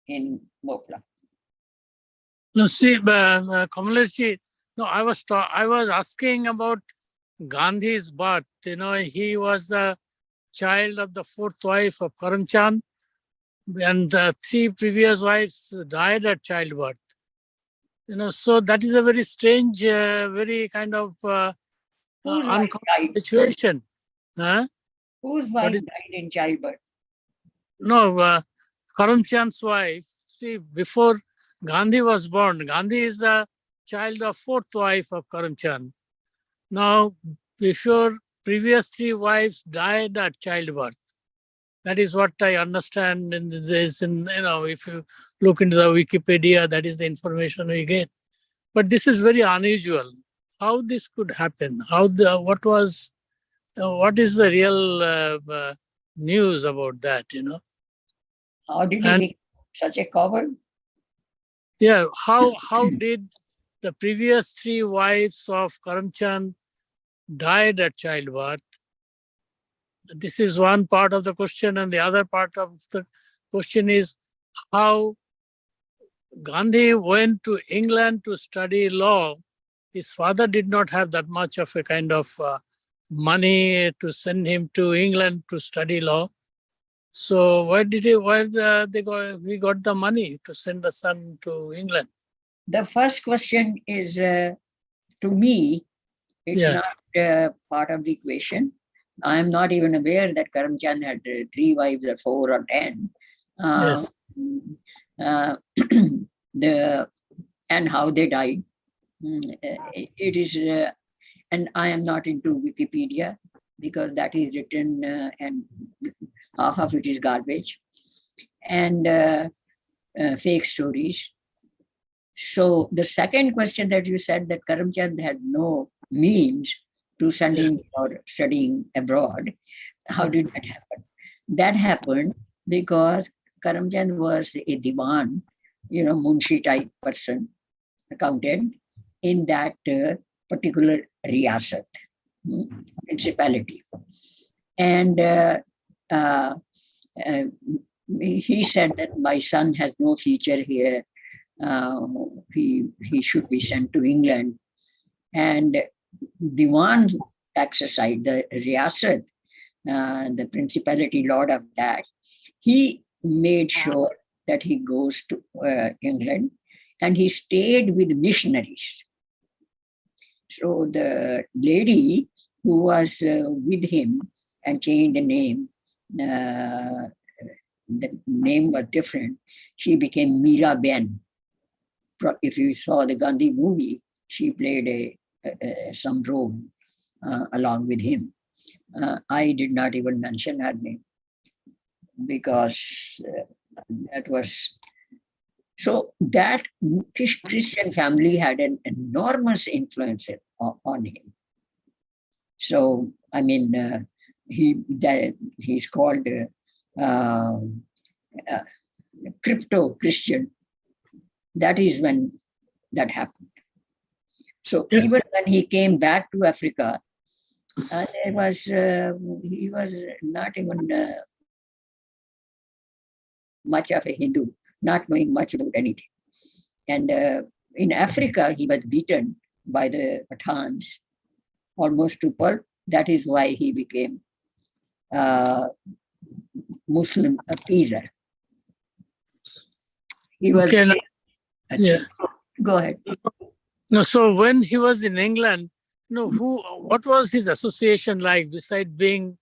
in Mopla. No, see, Kamlesh, no, I was asking about Gandhi's birth. He was the child of the fourth wife of Karamchand, and three previous wives died at childbirth. So that is a very strange, very kind of uncommon situation. Huh? Whose wife died in childbirth? No, Karamchand's wife. See, before Gandhi was born, Gandhi is the child of fourth wife of Karamchand. Now, before previous three wives died at childbirth. That is what I understand in this. If you look into the Wikipedia, that is the information we get. But this is very unusual. How this could happen? What is the real news about that? How did he become such a coward? Yeah, how did the previous three wives of Karamchand died at childbirth. This is one part of the question, and the other part of the question is how Gandhi went to England to study law. His father did not have that much of a kind of money to send him to England to study law. So where did he got the money to send the son to England? The first question is, to me, it's Yeah. not part of the equation. I'm not even aware that Karamchand had 3 wives or 4 or 10. Yes. And how they died. It is, and I am not into Wikipedia because that is written and half of it is garbage and fake stories. So the second question that you said, that Karamchand had no means to send him for studying abroad, how did that happen? That happened because Karamchand was a diwan, Munshi type person, accountant in that particular riyasat, principality. And he said that my son has no future here. He should be sent to England. And Diwan exercised the riyasat, the principality lord of that. He made sure that he goes to England, and he stayed with missionaries. So the lady who was with him and changed the name was different. She became Meera Ben. If you saw the Gandhi movie, she played some role along with him. I did not even mention her name because that was... So that Christian family had an enormous influence on him. So, I mean, he's called crypto-Christian. That is when that happened. So even when he came back to Africa, he was not even much of a Hindu, not knowing much about anything. And in Africa, he was beaten by the Pathans almost to pulp. That is why he became Muslim appeaser. He was... Okay, yeah. Go ahead. No, so when he was in England, what was his association like besides being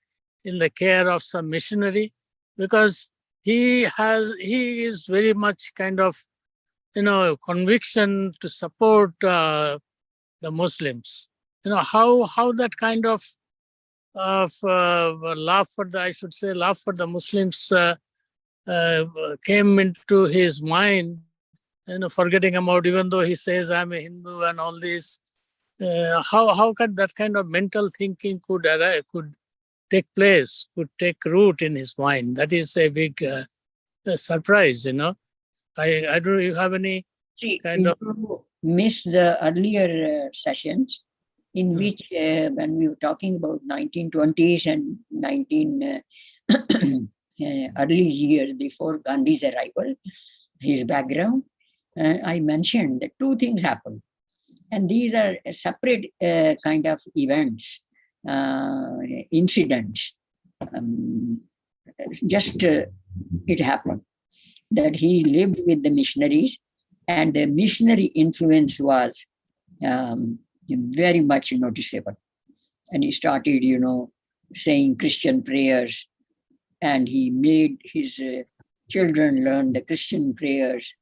in the care of some missionary? Because he is very much kind of, conviction to support the Muslims. How that kind of love for the Muslims came into his mind, forgetting about, even though he says I'm a Hindu and all this, how could that kind of mental thinking could take place, could take root in his mind? That is a big surprise, I don't know, you have any kind of... You missed the earlier sessions in which when we were talking about 1920s and early years before Gandhi's arrival, his background, I mentioned that 2 things happened. And these are separate kind of events, incidents. It happened that he lived with the missionaries, and the missionary influence was very much noticeable. And he started, saying Christian prayers, and he made his children learn the Christian prayers,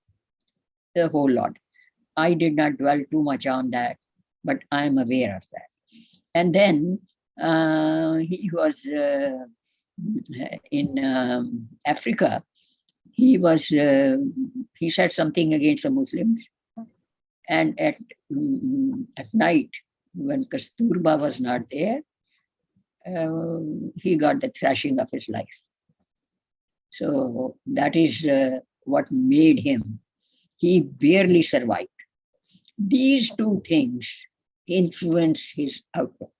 the whole lot. I did not dwell too much on that, but I am aware of that. And then he was in Africa. He said something against the Muslims. And at night, when Kasturba was not there, he got the thrashing of his life. So that is what made him. He barely survived These two things influence his outlook.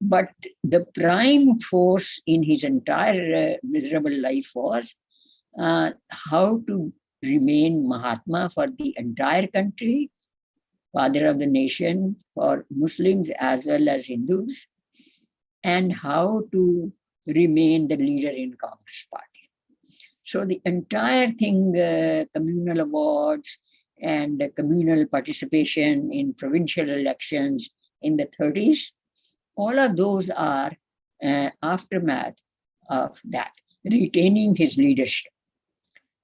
But the prime force in his entire miserable life was how to remain Mahatma for the entire country, father of the nation for Muslims as well as Hindus, and how to remain the leader in Congress party. So the entire thing, communal awards and communal participation in provincial elections in the 30s, all of those are aftermath of that, retaining his leadership.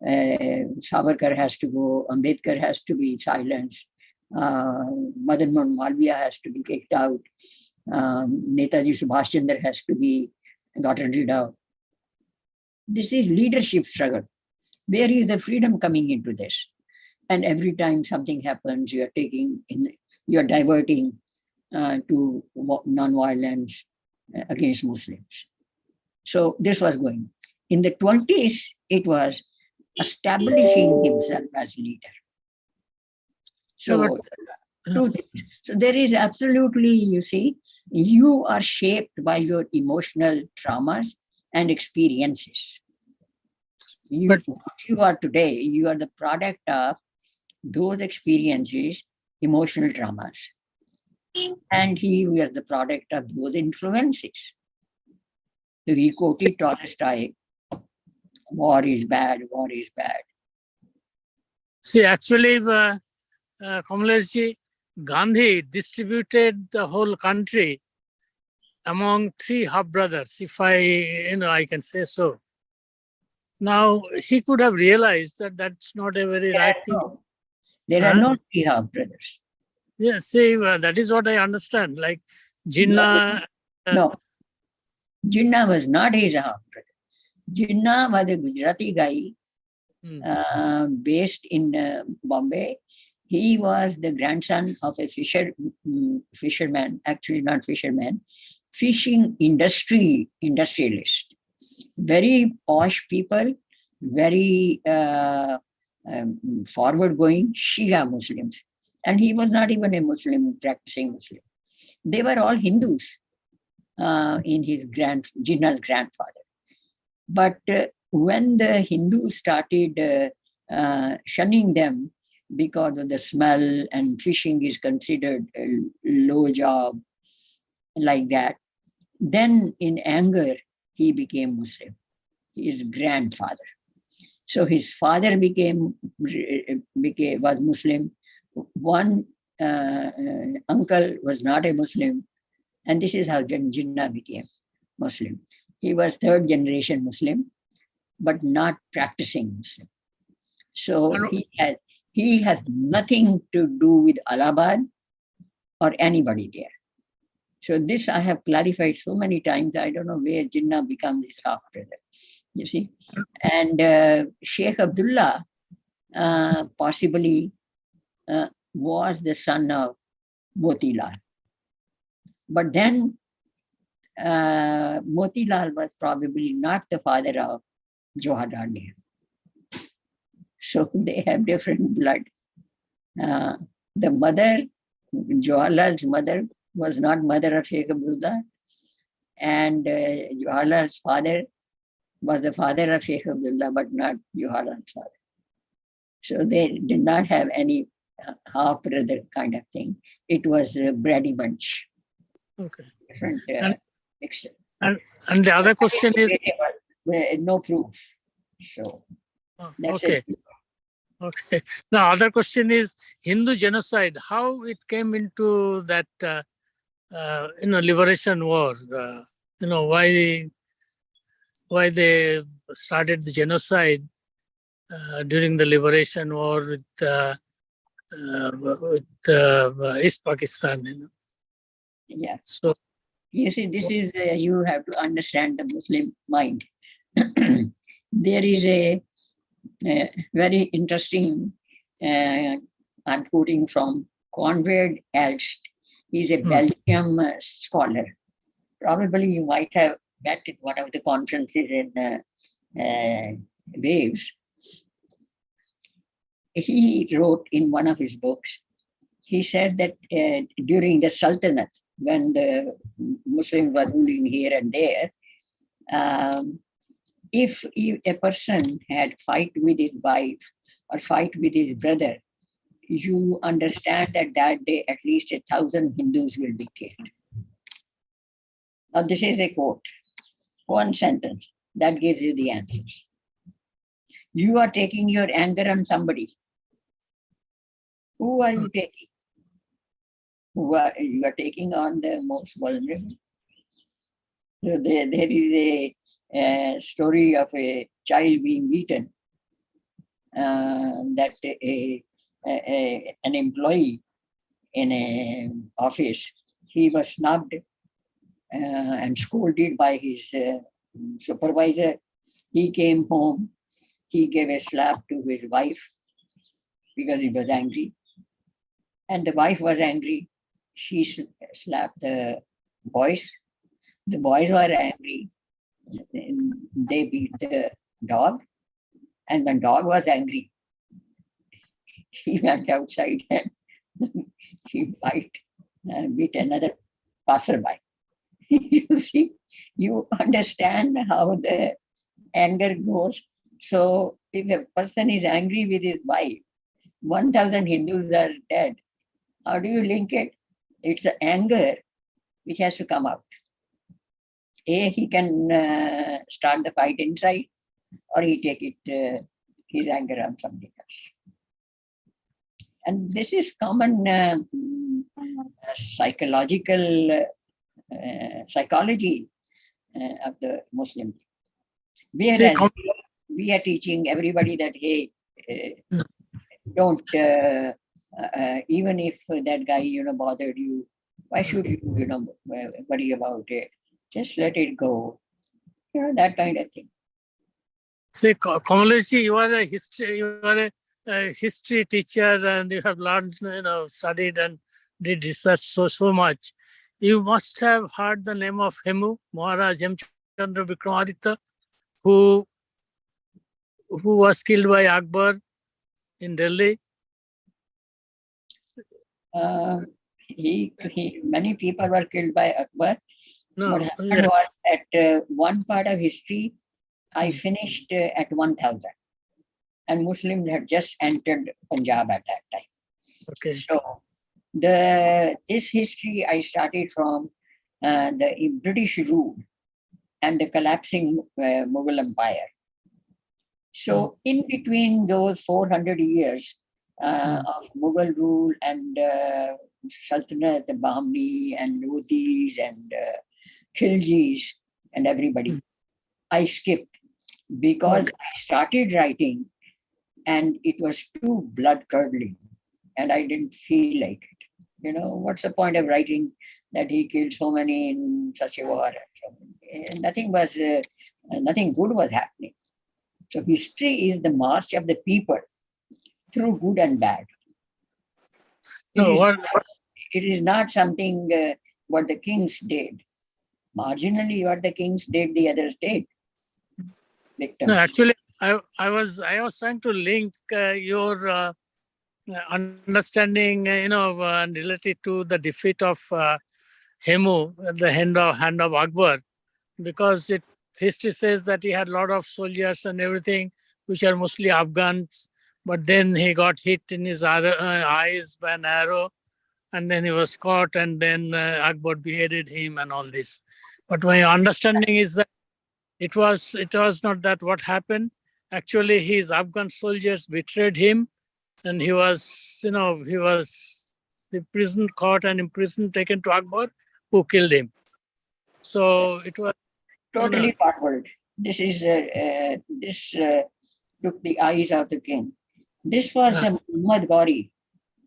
Savarkar has to go, Ambedkar has to be silenced, Madan Mohan Malviya has to be kicked out, Netaji Subhash Chandra has to be gotten rid of. This is leadership struggle. Where is the freedom coming into this? And every time something happens, you are diverting to non-violence against Muslims. So this was going. In the 20s, it was establishing himself as leader. So, so there is absolutely, you see, you are shaped by your emotional traumas and experiences. What you are today, you are the product of those experiences, emotional traumas. And he was the product of those influences. So he quoted Tolstoy, war is bad, war is bad. See, actually, Kamleshji, Gandhi distributed the whole country among three half-brothers, if I can say so. Now, he could have realized that that's not a very right thing. There are no three half-brothers. Yeah, see, that is what I understand. Like Jinnah. No, Jinnah was not his half-brother. Jinnah was a Gujarati guy based in Bombay. He was the grandson of a fisherman, actually not fisherman, fishing industrialist. Very posh people, very forward-going Shia Muslims. And he was not even a Muslim, practicing Muslim. They were all Hindus in his Jinnah's grandfather. But when the Hindus started shunning them because of the smell and fishing is considered a low job like that, then in anger, he became Muslim, his grandfather. So his father was Muslim. One uncle was not a Muslim. And this is how Jinnah became Muslim. He was third generation Muslim, but not practicing Muslim. So he has nothing to do with Allahabad or anybody there. So this I have clarified so many times. I don't know where Jinnah becomes his half-brother, you see. And Sheikh Abdullah possibly was the son of Motilal. But then Motilal was probably not the father of Jawaharlal Nehru. So they have different blood. The mother, Jawaharlal's mother, was not mother of Sheikh Abdullah. And Jawaharlal's father was the father of Sheikh Abdullah, but not Jawaharlal's father. So they did not have any half-brother kind of thing. It was a Brady Bunch. Okay. Different mixture. And the other question is... No proof. So that's okay. it. Okay. Now, other question is Hindu genocide. How it came into that, liberation war? Why they started the genocide during the liberation war with East Pakistan. Yeah. So you see, this is you have to understand the Muslim mind. There is a very interesting. I'm quoting from Conrad Elst. He's a Belgium scholar. Probably you might have met at one of the conferences in Waves. He wrote in one of his books he said that during the Sultanate, when the Muslims were ruling here and there, if a person had fight with his wife or fight with his brother, you understand that that day at least 1,000 Hindus will be killed. Now this is a quote, one sentence that gives you the answers. You are taking your anger on somebody. Who are you taking? You are taking on the most vulnerable. So there is a story of a child being beaten, that an employee in an office, he was snubbed and scolded by his supervisor. He came home, he gave a slap to his wife because he was angry. And the wife was angry. She slapped the boys. The boys were angry. They beat the dog. And when dog was angry, he went outside and he beat another passerby. You see, you understand how the anger goes. So if a person is angry with his wife, 1,000 Hindus are dead. How do you link it? It's the anger which has to come out. He can start the fight inside, or he take it, his anger on somebody else. And this is common psychology of the Muslim. Whereas we are teaching everybody that, hey, don't, even if that guy, bothered you, why should you, worry about it? Just let it go. That kind of thing. See, Kamlesh, you are a history teacher, and you have learned, studied and did research so much. You must have heard the name of Hemu, Maharaj Hemchandra Vikramaditya, who was killed by Akbar in Delhi. Many people were killed by Akbar. No, what happened was at one part of history, I finished at 1,000, and Muslims had just entered Punjab at that time. Okay. So this history I started from the British rule and the collapsing Mughal Empire. So in between those 400 years of Mughal rule and Sultanate, the Bahmani and Lodhis and Khiljis and everybody, I skipped because I started writing and it was too blood-curdling and I didn't feel like it. What's the point of writing that he killed so many in such a war? Nothing good was happening. So history is the march of the people through good and bad. It is not something what the kings did. Marginally, what the kings did, the others did. Victims. No, actually, I was trying to link your understanding, related to the defeat of Hemu at the hand of Akbar, because history says that he had a lot of soldiers and everything, which are mostly Afghans, but then he got hit in his eyes by an arrow, and then he was caught, and then Akbar beheaded him and all this. But my understanding is that it was not that what happened. Actually, his Afghan soldiers betrayed him, and he was caught and imprisoned, taken to Akbar, who killed him. So it was totally backward. This took the eyes of the king. This was Muhammad Ghori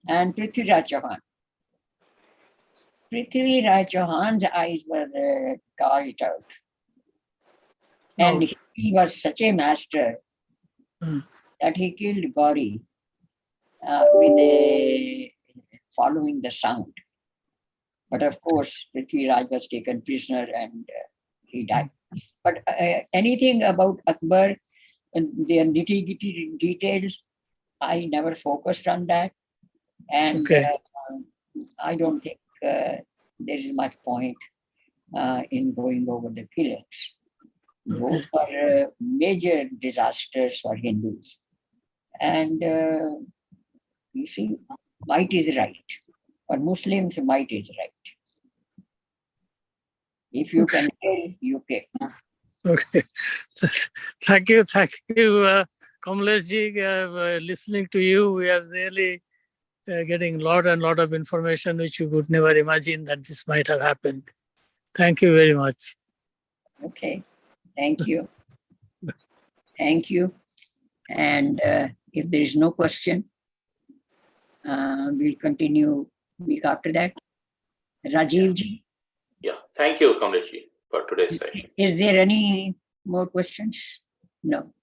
and Prithviraj Chauhan. Prithviraj Chauhan's eyes were gouged out. And he was such a master that he killed Ghori with following the sound. But of course, Prithviraj was taken prisoner and he died. But anything about Akbar, the nitty-gritty details, I never focused on that. And I don't think there is much point in going over the killings. Both are major disasters for Hindus. And you see, might is right. For Muslims, might is right. If you can kill, you kill. Okay. Thank you. Kamlesh ji. Listening to you, we are really getting lot of information which you could never imagine that this might have happened. Thank you very much. Okay. Thank you. Thank you. And if there is no question, we'll continue week after that. Rajiv ji, Yeah, thank you, Kamlesh ji, for today's session. is there any more questions? No.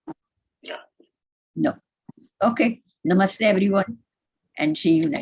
Yeah. No. Okay. Namaste, everyone, and see you next.